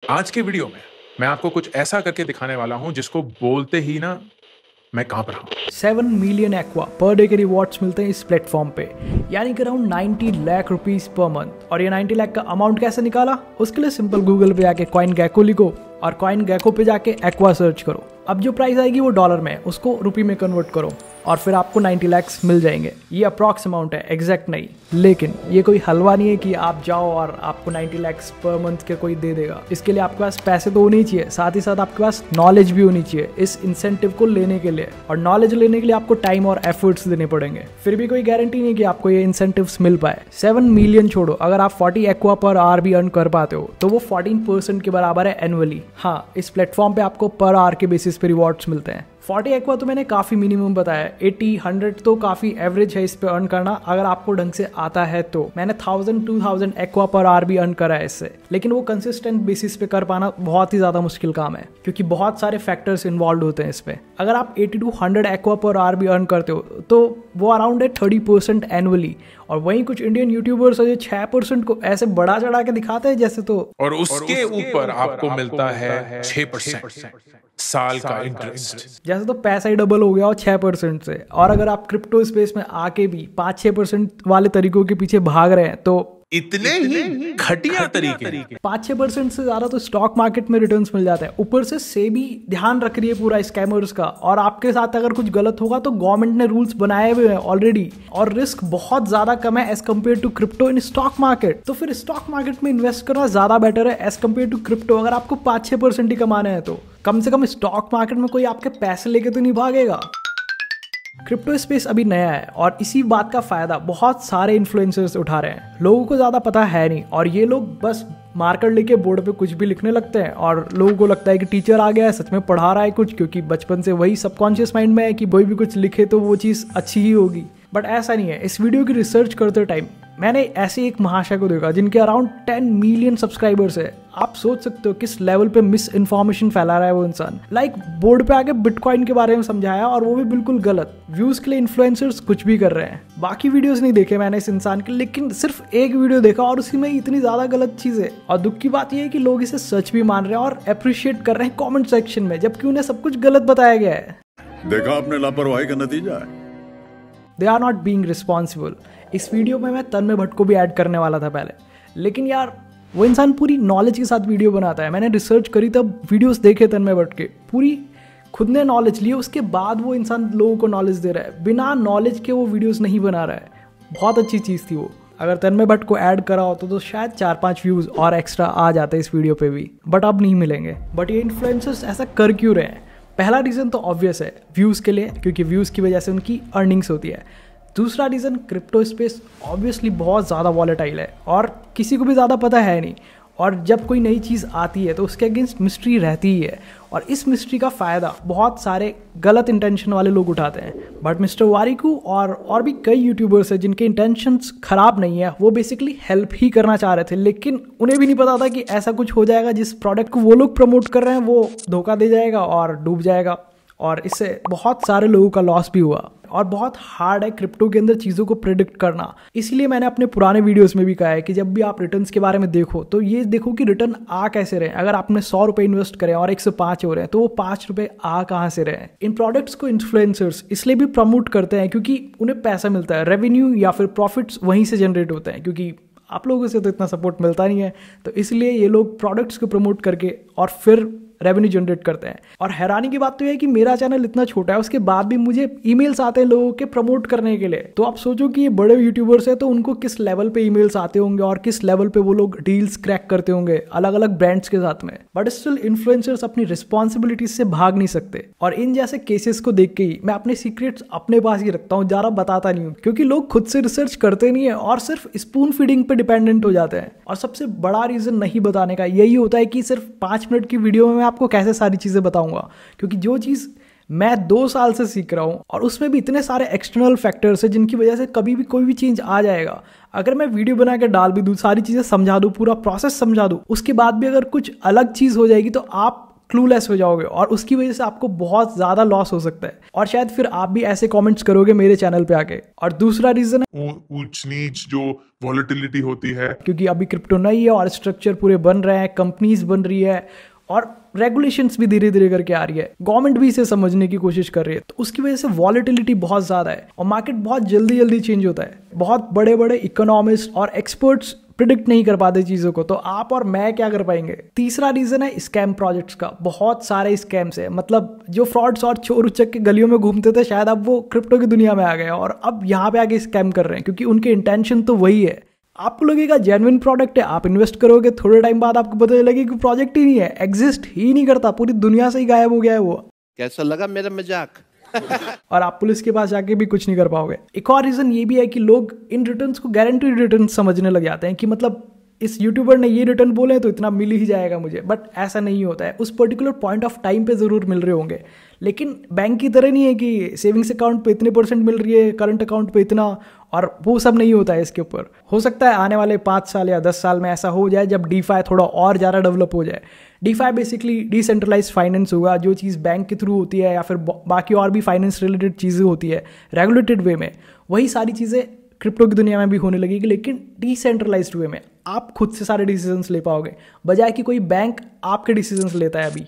आज के वीडियो में मैं आपको कुछ ऐसा करके दिखाने वाला हूं जिसको बोलते ही ना मैं कांप रहा हूं। 7 मिलियन एक्वा पर डे के रिवॉर्ड्स मिलते हैं इस प्लेटफॉर्म पे, यानी कि around 90 lakh rupees per month. और ये 90 लाख का अमाउंट कैसे निकाला, उसके लिए सिंपल गूगल पे जाके कॉइन गैको लिखो और कॉइन गैको पे जाके एक्वा सर्च करो। अब जो प्राइस आएगी वो डॉलर में, उसको रुपये में कन्वर्ट करो और फिर आपको 90 लैक्स मिल जाएंगे। ये अप्रॉक्स अमाउंट है, एग्जैक्ट नहीं। लेकिन ये कोई हलवा नहीं है कि आप जाओ और आपको 90 लैक्स पर मंथ के कोई दे देगा। इसके लिए आपके पास पैसे तो होने ही चाहिए, साथ ही साथ आपके पास नॉलेज भी होनी चाहिए इस इंसेंटिव को लेने के लिए। और नॉलेज लेने के लिए आपको टाइम और एफर्ट्स देने पड़ेंगे। फिर भी कोई गारंटी नहीं कि आपको ये इंसेंटिव्स मिल पाए। 7 मिलियन छोड़ो, अगर आप 40 एक्वा पर आवर भी अर्न कर पाते हो तो वो 14% के बराबर है एनुअली। हाँ, इस प्लेटफॉर्म पे आपको पर आवर के बेसिस पे रिवॉर्ड्स मिलते हैं। 40 एक्वा तो मैंने काफ़ी मिनिमम बताया, 80 100 तो काफ़ी एवरेज है इस पे अर्न करना, अगर आपको ढंग से आता है तो। मैंने 1000-2000 एक्वा पर आवर भी अर्न करा है इससे, लेकिन वो कंसिस्टेंट बेसिस पे कर पाना बहुत ही ज़्यादा मुश्किल काम है क्योंकि बहुत सारे फैक्टर्स इन्वॉल्व होते हैं इस पे। अगर आप 80-100 एक्वा पर आवर भी अर्न करते हो तो वो अराउंड है 30% एनुअली। और वहीं कुछ इंडियन यूट्यूबर्स है जो 6% को ऐसे बढ़ा चढ़ा के दिखाते हैं जैसे तो, और उसके ऊपर आपको मिलता है 6% साल का इंटरेस्ट। जैसे तो पैसा ही डबल हो गया और 6% से। और अगर आप क्रिप्टो स्पेस में आके भी 5-6% वाले तरीकों के पीछे भाग रहे हैं तो इतने ही घटिया तरीके 5-6% से ज्यादा तो स्टॉक मार्केट में रिटर्न्स मिल जाता है। ऊपर से सेबी ध्यान रख रही है पूरा स्कैमर्स का, और आपके साथ अगर कुछ गलत होगा तो गवर्नमेंट ने रूल्स बनाए हुए हैं ऑलरेडी, और रिस्क बहुत ज्यादा कम है as compared to crypto in stock market. तो फिर स्टॉक मार्केट में इन्वेस्ट करना ज्यादा बेटर है एज कम्पेयर टू क्रिप्टो। अगर आपको 5-6% ही कमाने हैं तो कम से कम स्टॉक मार्केट में कोई आपके पैसे लेके तो नहीं भागेगा। क्रिप्टो स्पेस अभी नया है और इसी बात का फायदा बहुत सारे इन्फ्लुएंसर्स उठा रहे हैं। लोगों को ज्यादा पता है नहीं और ये लोग बस मार्कर लेके बोर्ड पे कुछ भी लिखने लगते हैं और लोगों को लगता है कि टीचर आ गया है, सच में पढ़ा रहा है कुछ, क्योंकि बचपन से वही सबकॉन्शियस माइंड में है कि कोई भी कुछ लिखे तो वो चीज़ अच्छी ही होगी। बट ऐसा नहीं है। इस वीडियो की रिसर्च करते टाइम मैंने ऐसे एक महाशय को देखा जिनके अराउंड 10 मिलियन सब्सक्राइबर्स है। आप सोच सकते हो किस लेवल पे मिस इन्फॉर्मेशन फैला रहा है वो इंसान। बोर्ड पे आके बिटकॉइन के बारे में समझाया और वो भी बिल्कुल गलत। व्यूज के लिए इन्फ्लुएंसर्स कुछ भी कर रहे हैं। बाकी वीडियोस नहीं देखे मैंने इस इंसान के, लेकिन सिर्फ एक वीडियो देखा और उसी में इतनी ज्यादा गलत चीजें। और दुख की बात यह है कि लोग इसे सच भी मान रहे हैं और अप्रिशिएट कर रहे हैं कॉमेंट सेक्शन में, जबकि उन्हें सब कुछ गलत बताया गया है। देखा आपने लापरवाही का नतीजा है। They are not being responsible. इस वीडियो में मैं तन्मय भट्ट को भी ऐड करने वाला था पहले, लेकिन यार वो इंसान पूरी नॉलेज के साथ वीडियो बनाता है। मैंने रिसर्च करी तब वीडियोस देखे तन्मय भट्ट के, पूरी खुद ने नॉलेज ली, उसके बाद वो इंसान लोगों को नॉलेज दे रहा है। बिना नॉलेज के वो वीडियोस नहीं बना रहा है। बहुत अच्छी चीज़ थी वो। अगर तन्मय भट्ट को ऐड करा होता तो शायद 4-5 व्यूज़ और एक्स्ट्रा आ जाते इस वीडियो पे भी, बट अब नहीं मिलेंगे। बट ये इन्फ्लुएंसर्स ऐसा कर क्यों रहे हैं? पहला रीज़न तो ऑब्वियस है, व्यूज़ के लिए, क्योंकि व्यूज़ की वजह से उनकी अर्निंग्स होती है। दूसरा रीज़न, क्रिप्टो स्पेस ऑब्वियसली बहुत ज़्यादा वॉलेटाइल है और किसी को भी ज़्यादा पता है नहीं। और जब कोई नई चीज़ आती है तो उसके अगेंस्ट मिस्ट्री रहती ही है, और इस मिस्ट्री का फ़ायदा बहुत सारे गलत इंटेंशन वाले लोग उठाते हैं। बट मिस्टर वारिकू और भी कई यूट्यूबर्स हैं जिनके इंटेंशंस ख़राब नहीं है, वो बेसिकली हेल्प ही करना चाह रहे थे, लेकिन उन्हें भी नहीं पता था कि ऐसा कुछ हो जाएगा। जिस प्रोडक्ट को वो लोग प्रमोट कर रहे हैं वो धोखा दे जाएगा और डूब जाएगा, और इससे बहुत सारे लोगों का लॉस भी हुआ। और बहुत हार्ड है क्रिप्टो के अंदर चीज़ों को प्रेडिक्ट करना। इसलिए मैंने अपने पुराने वीडियोस में भी कहा है कि जब भी आप रिटर्न्स के बारे में देखो तो ये देखो कि रिटर्न आ कैसे रहे। अगर आपने 100 रुपये इन्वेस्ट करें और 105 हो रहे हैं तो वो 5 रुपये आ कहाँ से रहे। इन प्रोडक्ट्स को इन्फ्लुएंसर्स इसलिए भी प्रमोट करते हैं क्योंकि उन्हें पैसा मिलता है, रेवेन्यू या फिर प्रॉफिट्स वहीं से जनरेट होते हैं, क्योंकि आप लोगों से तो इतना सपोर्ट मिलता नहीं है। तो इसलिए ये लोग प्रोडक्ट्स को प्रमोट करके और फिर रेवेन्यू जनरेट करते हैं। और हैरानी की बात तो यह है कि मेरा चैनल इतना छोटा है, उसके बाद भी मुझे ईमेल्स आते हैं लोगों के प्रमोट करने के लिए। तो आप सोचो कि ये बड़े यूट्यूबर्स हैं तो उनको किस लेवल पे ईमेल्स आते होंगे और किस लेवल पे वो लोग डील्स क्रैक करते होंगे अलग अलग ब्रांड्स के साथ में। बट स्टिल इन्फ्लुएंसर्स अपनी रिस्पॉन्सिबिलिटीज से भाग नहीं सकते। और इन जैसे केसेस को देख के ही मैं अपने सीक्रेट्स अपने पास ही रखता हूँ, ज़्यादा बताता नहीं हूँ, क्योंकि लोग खुद से रिसर्च करते नहीं है और सिर्फ स्पून फीडिंग पे डिपेंडेंट हो जाते हैं। और सबसे बड़ा रीजन नहीं बताने का यही होता है कि सिर्फ 5 मिनट की वीडियो में मैं आपको कैसे सारी चीज़ें बताऊंगा, क्योंकि जो चीज़ मैं 2 साल से सीख रहा हूं और उसमें भी इतने सारे एक्सटर्नल फैक्टर्स हैं जिनकी वजह से कभी भी कोई भी चेंज आ जाएगा। अगर मैं वीडियो बना के डाल भी दूँ, सारी चीज़ें समझा दूँ, पूरा प्रोसेस समझा दूँ, उसके बाद भी अगर कुछ अलग चीज़ हो जाएगी तो आप क्लूलेस हो जाओगे और उसकी वजह से आपको बहुत ज़्यादा लॉस हो सकता है और शायद फिर आप भी ऐसे कमेंट्स करोगे मेरे चैनल पे आके। और दूसरा रीज़न है ऊंच नीच जो वॉलेटिलिटी होती है, क्योंकि अभी क्रिप्टो नई है और स्ट्रक्चर पूरे बन रहे हैं, कंपनीज बन रही है और रेगुलेशंस भी धीरे धीरे करके आ रही है, गवर्नमेंट भी इसे समझने की कोशिश कर रही है, तो उसकी वजह से वॉलेटिलिटी बहुत ज़्यादा है और मार्केट बहुत जल्दी जल्दी चेंज होता है। बहुत बड़े बड़े इकोनॉमिस्ट और एक्सपर्ट्स प्रिडिक्ट नहीं कर पाते चीज़ों को, तो आप और मैं क्या कर पाएंगे। तीसरा रीज़न है स्कैम प्रोजेक्ट्स का। बहुत सारे स्कैम्स है, मतलब जो फ्रॉड्स और चोर उचक के गलियों में घूमते थे शायद अब वो क्रिप्टो की दुनिया में आ गए और अब यहाँ पे आके स्कैम कर रहे हैं, क्योंकि उनके इंटेंशन तो वही है। आपको लगेगा जेन्युइन प्रोडक्ट है, आप इन्वेस्ट करोगे, थोड़े टाइम बाद आपको पता लगेगा कि प्रोजेक्ट ही नहीं है, एग्जिस्ट ही नहीं करता, पूरी दुनिया से ही गायब हो गया है वो। कैसा लगा मेरा मजाक? और आप पुलिस के पास जाके भी कुछ नहीं कर पाओगे। एक और रीजन ये भी है कि लोग इन रिटर्न्स को गारंटीड रिटर्न समझने लग जाते हैं कि मतलब इस यूट्यूबर ने ये रिटर्न बोले तो इतना मिल ही जाएगा मुझे, बट ऐसा नहीं होता है। उस पर्टिकुलर पॉइंट ऑफ टाइम पे ज़रूर मिल रहे होंगे, लेकिन बैंक की तरह नहीं है कि सेविंग्स अकाउंट पे इतने % मिल रही है, करंट अकाउंट पे इतना, और वो सब नहीं होता है इसके ऊपर। हो सकता है आने वाले 5 साल या 10 साल में ऐसा हो जाए जब डीफाई थोड़ा और ज़्यादा डेवलप हो जाए। डीफाई बेसिकली डिसेंट्रलाइज फाइनेंस होगा, जो चीज़ बैंक के थ्रू होती है या फिर बाकी और भी फाइनेंस रिलेटेड चीज़ें होती है रेगुलेटेड वे में, वही सारी चीज़ें क्रिप्टो की दुनिया में भी होने लगेगी, लेकिन डिसेंट्रलाइज्ड वे में। आप खुद से सारे डिसीजंस ले पाओगे, बजाय कि कोई बैंक आपके डिसीजंस लेता है अभी।